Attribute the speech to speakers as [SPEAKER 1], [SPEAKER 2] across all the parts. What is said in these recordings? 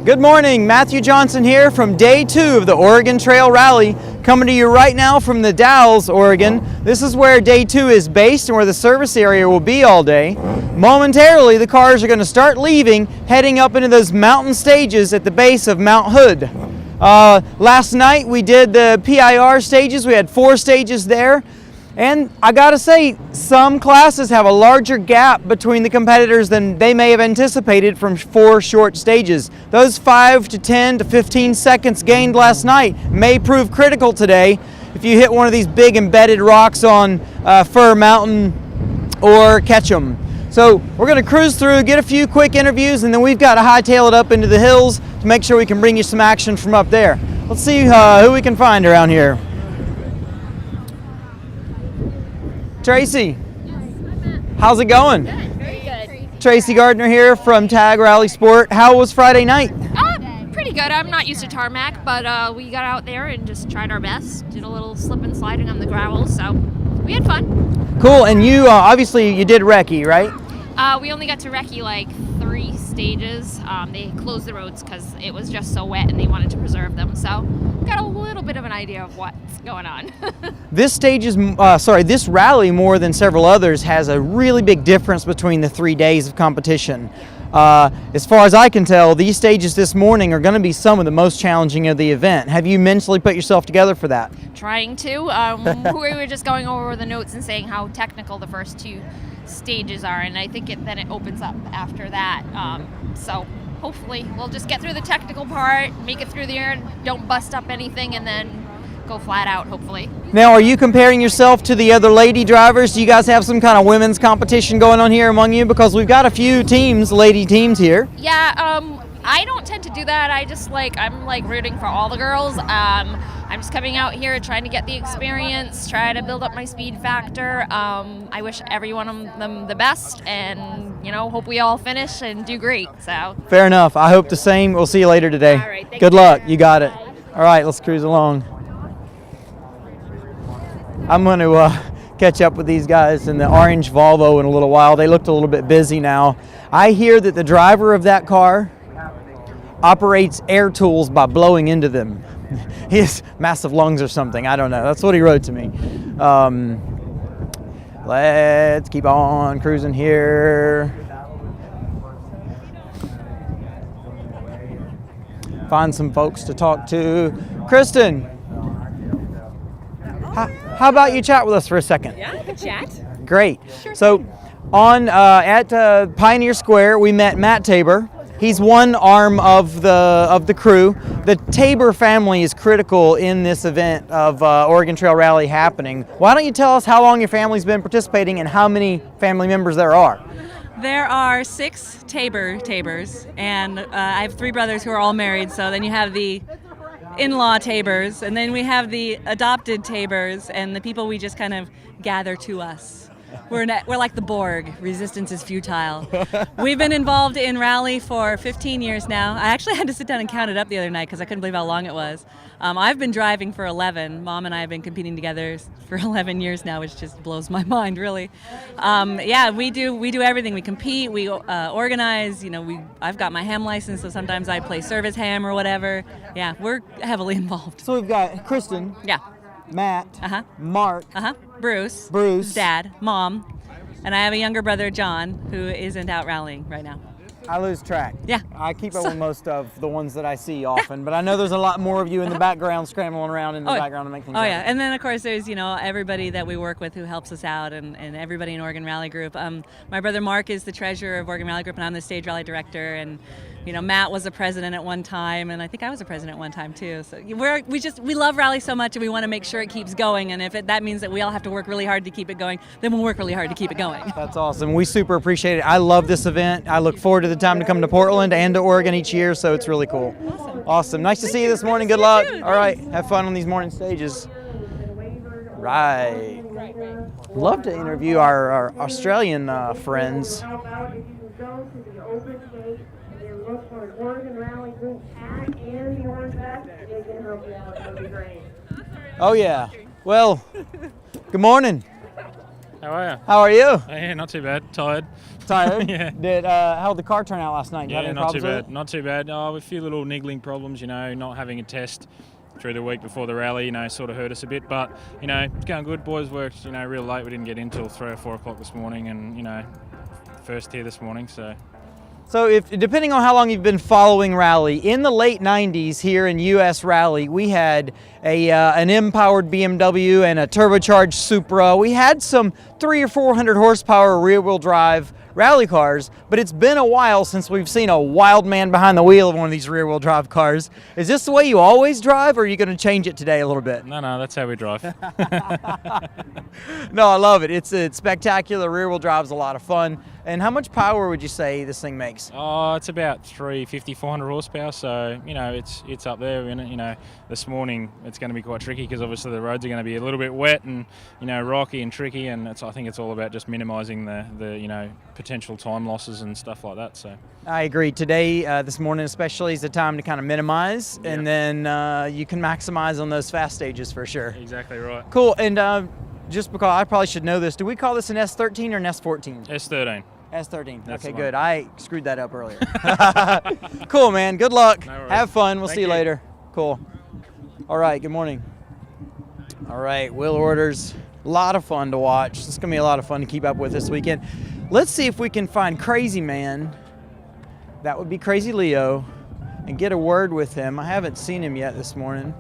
[SPEAKER 1] Good morning, Matthew Johnson here from day 2 of the Oregon Trail Rally, coming to you right now from the Dalles, Oregon. This is where day 2 is based and where the service area will be all day. Momentarily, the cars are going to start leaving, heading up into those mountain stages at the base of Mount Hood. Last night we did the PIR stages. We had 4 stages there. And I gotta say, some classes have a larger gap between the competitors than they may have anticipated from 4 short stages. Those 5 to 10 to 15 seconds gained last night may prove critical today if you hit one of these big embedded rocks on Fir Mountain or Ketchum. So we're gonna cruise through, get a few quick interviews, and then we've got to hightail it up into the hills to make sure we can bring you some action from up there. Let's see who we can find around here. Tracy, how's it going?
[SPEAKER 2] Good, very good.
[SPEAKER 1] Tracey Gardiner here from Tag Rally Sport. How was Friday night?
[SPEAKER 2] Pretty good. I'm not used to tarmac, but we got out there and just tried our best. Did a little slip and sliding on the gravel, so we had fun.
[SPEAKER 1] Cool, and you obviously you did recce, right?
[SPEAKER 2] We only got to recce like 3 stages. They closed the roads because it was just so wet and they wanted to preserve them, so got a little bit of an idea of what's going on.
[SPEAKER 1] This this rally, more than several others, has a really big difference between the 3 days of competition. As far as I can tell, these stages this morning are going to be some of the most challenging of the event. Have you mentally put yourself together for that?
[SPEAKER 2] Trying to. We were just going over the notes and saying how technical the first 2 stages are, and I think then it opens up after that. So hopefully we'll just get through the technical part, make it through there, don't bust up anything, and then go flat out, hopefully.
[SPEAKER 1] Now, are you comparing yourself to the other lady drivers? Do you guys have some kind of women's competition going on here among you? Because we've got a few teams, lady teams here.
[SPEAKER 2] Yeah, I don't tend to do that. I'm rooting for all the girls. I'm just coming out here trying to get the experience, try to build up my speed factor. I wish every one of them the best, and hope we all finish and do great. So
[SPEAKER 1] fair enough. I hope the same. We'll see you later today.
[SPEAKER 2] All right,
[SPEAKER 1] good luck. You got it. All right, let's cruise along. I'm going to catch up with these guys in the orange Volvo in a little while. They looked a little bit busy now. I hear that the driver of that car operates air tools by blowing into them. He has massive lungs or something. I don't know. That's what he wrote to me. Let's keep on cruising here. Find some folks to talk to. Kristen, how about you chat with us for a second?
[SPEAKER 3] Yeah, I can chat.
[SPEAKER 1] Great.
[SPEAKER 3] Sure.
[SPEAKER 1] So at Pioneer Square, we met Matt Tabor. He's one arm of the crew. The Tabor family is critical in this event of Oregon Trail Rally happening. Why don't you tell us how long your family's been participating and how many family members there are?
[SPEAKER 3] There are 6 Tabors, and I have 3 brothers who are all married, so then you have the in-law Tabors, and then we have the adopted Tabors, and the people we just kind of gather to us. We're like the Borg. Resistance is futile. We've been involved in rally for 15 years now. I actually had to sit down and count it up the other night because I couldn't believe how long it was. I've been driving for 11. Mom and I have been competing together for 11 years now, which just blows my mind, really. Yeah, we do everything. We compete. We organize. I've got my ham license, so sometimes I play service ham or whatever. Yeah, we're heavily involved.
[SPEAKER 1] So we've got Kristen.
[SPEAKER 3] Yeah.
[SPEAKER 1] Matt, Mark,
[SPEAKER 3] Bruce, Dad, Mom, and I have a younger brother, John, who isn't out rallying right now.
[SPEAKER 1] I lose track.
[SPEAKER 3] Yeah.
[SPEAKER 1] I keep up with most of the ones that I see often, but I know there's a lot more of you in the background scrambling around in the background to make things happen.
[SPEAKER 3] Yeah, and then of course there's everybody that we work with who helps us out, and everybody in Oregon Rally Group. My brother Mark is the treasurer of Oregon Rally Group, and I'm the stage rally director, and Matt was a president at one time, and I think I was a president at one time too. So we love rally so much, and we want to make sure it keeps going. And if that means that we all have to work really hard to keep it going, then we'll work really hard to keep it going.
[SPEAKER 1] That's awesome. We super appreciate it. I love this event. I look forward to the time to come to Portland and to Oregon each year, so it's really cool. Awesome. Nice to see you this morning. Good luck. All right. Have fun on these morning stages. Right. Love to interview our Australian friends.
[SPEAKER 4] Look for an Oregon Rally Group hat and the orange vest. They can help you out. That'll be great.
[SPEAKER 1] Oh yeah. Well, good morning.
[SPEAKER 5] How are you?
[SPEAKER 1] How are you?
[SPEAKER 5] Yeah, not too bad. Tired.
[SPEAKER 1] Tired?
[SPEAKER 5] Yeah.
[SPEAKER 1] How'd the car turn out last night? You have
[SPEAKER 5] Yeah,
[SPEAKER 1] any
[SPEAKER 5] not too
[SPEAKER 1] problems with
[SPEAKER 5] bad. Not too bad. Oh, a few little niggling problems, not having a test through the week before the rally, sort of hurt us a bit. But, it's going good. Boys worked, real late. We didn't get in till 3 or 4 o'clock this morning and, first here this morning, so...
[SPEAKER 1] So if depending on how long you've been following rally, in the late 90s here in US Rally, we had an M-powered BMW and a turbocharged Supra. We had some 300 or 400 horsepower rear-wheel drive rally cars, but it's been a while since we've seen a wild man behind the wheel of one of these rear-wheel drive cars. Is this the way you always drive, or are you going to change it today a little bit?
[SPEAKER 5] No, that's how we drive.
[SPEAKER 1] No, I love it. It's spectacular. Rear-wheel drive is a lot of fun. And how much power would you say this thing makes?
[SPEAKER 5] Oh, it's about 350, 400 horsepower, so, it's up there. And, this morning it's going to be quite tricky because obviously the roads are going to be a little bit wet and, rocky and tricky, and I think it's all about just minimising the potential time losses and stuff like that. So
[SPEAKER 1] I agree. Today, this morning especially, is the time to kind of minimize,
[SPEAKER 5] Yep.
[SPEAKER 1] and then you can maximize on those fast stages for sure.
[SPEAKER 5] exactly right.
[SPEAKER 1] Cool. And just because I probably should know this, do we call this an S13 or an S14?
[SPEAKER 5] S13.
[SPEAKER 1] S13.
[SPEAKER 5] That's
[SPEAKER 1] Okay,
[SPEAKER 5] the
[SPEAKER 1] good.
[SPEAKER 5] one.
[SPEAKER 1] I screwed that up earlier. Cool, man. Good luck.
[SPEAKER 5] No worries.
[SPEAKER 1] Have fun. We'll
[SPEAKER 5] Thank
[SPEAKER 1] see you
[SPEAKER 5] you.
[SPEAKER 1] later. Cool. All right. Good morning. All right. Wheel orders. A lot of fun to watch. It's going to be a lot of fun to keep up with this weekend. Let's see if we can find Crazy Man. That would be Crazy Leo. And get a word with him. I haven't seen him yet this morning.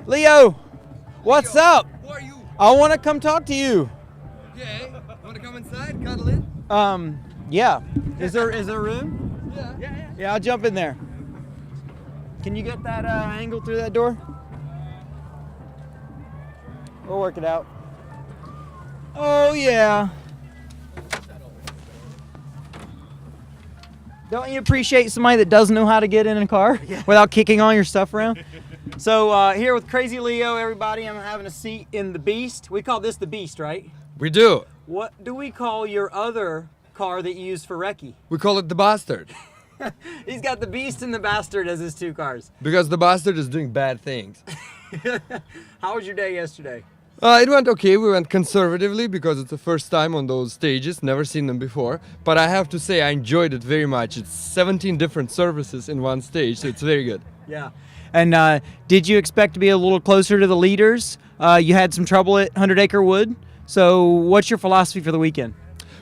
[SPEAKER 1] Leo, what's up?
[SPEAKER 6] Who are you?
[SPEAKER 1] I want to come talk to you.
[SPEAKER 6] Okay. Want to come inside? Cuddle in?
[SPEAKER 1] Yeah. Is there room?
[SPEAKER 6] Yeah.
[SPEAKER 1] Yeah, I'll jump in there. Can you get that angle through that door? We'll work it out. Oh, yeah. Don't you appreciate somebody that does know how to get in a car without kicking all your stuff around? So here with Crazy Leo, everybody, I'm having a seat in the Beast. We call this the Beast, right?
[SPEAKER 6] We do.
[SPEAKER 1] What do we call your other car that you use for recce?
[SPEAKER 6] We call it the Bastard.
[SPEAKER 1] He's got the Beast and the Bastard as his two cars.
[SPEAKER 6] Because the Bastard is doing bad things.
[SPEAKER 1] How was your day yesterday?
[SPEAKER 6] It went okay. We went conservatively because it's the first time on those stages. Never seen them before. But I have to say I enjoyed it very much. It's 17 different services in one stage, so it's very good.
[SPEAKER 1] Yeah. And did you expect to be a little closer to the leaders? You had some trouble at 100 Acre Wood. So what's your philosophy for the weekend?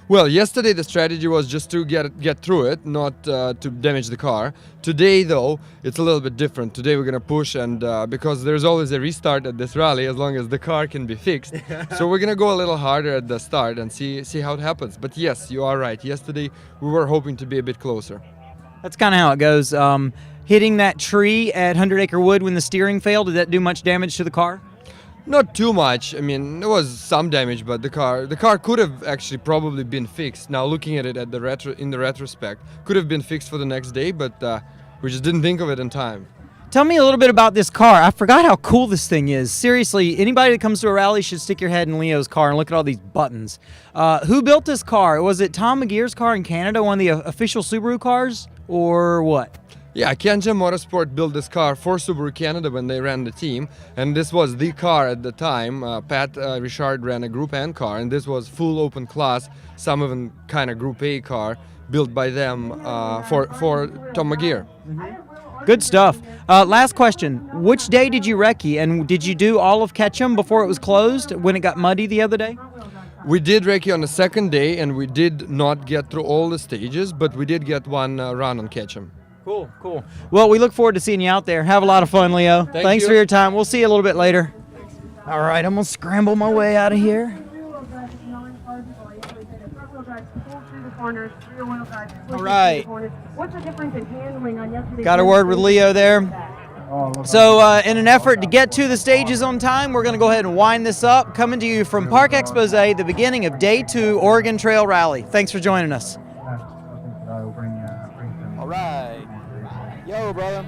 [SPEAKER 6] Well, yesterday the strategy was just to get through it, not to damage the car. Today, though, it's a little bit different. Today we're gonna push, and because there's always a restart at this rally, as long as the car can be fixed. So we're gonna go a little harder at the start and see how it happens. But yes, you are right. Yesterday we were hoping to be a bit closer.
[SPEAKER 1] That's kind of how it goes. Hitting that tree at 100 Acre Wood when the steering failed, did that do much damage to the car?
[SPEAKER 6] Not too much. I mean, there was some damage, but the car could have actually probably been fixed. Now looking at it in the retrospect, could have been fixed for the next day, but we just didn't think of it in time.
[SPEAKER 1] Tell me a little bit about this car. I forgot how cool this thing is. Seriously, anybody that comes to a rally should stick your head in Leo's car and look at all these buttons. Who built this car? Was it Tom McGear's car in Canada, one of the official Subaru cars, or what?
[SPEAKER 6] Yeah, Kenja Motorsport built this car for Subaru Canada when they ran the team, and this was the car at the time. Pat Richard ran a Group N car, and this was full open class, some even kind of Group A car built by them for Tom McGear.
[SPEAKER 1] Good stuff. Last question. Which day did you recce, and did you do all of Ketchum before it was closed when it got muddy the other day?
[SPEAKER 6] We did recce on the second day, and we did not get through all the stages, but we did get one run on Ketchum.
[SPEAKER 1] Cool. Well, we look forward to seeing you out there. Have a lot of fun, Leo. Thanks
[SPEAKER 6] you.
[SPEAKER 1] for your time. We'll see you a little bit later. All right, I'm going to scramble my way out of here. All right.
[SPEAKER 4] What's the difference in handling on yesterday's?
[SPEAKER 1] Got a word with Leo there. So in an effort to get to the stages on time, we're going to go ahead and wind this up. Coming to you from Park Expose, the beginning of Day 2 Oregon Trail Rally. Thanks for joining us. All right. Yo, brother.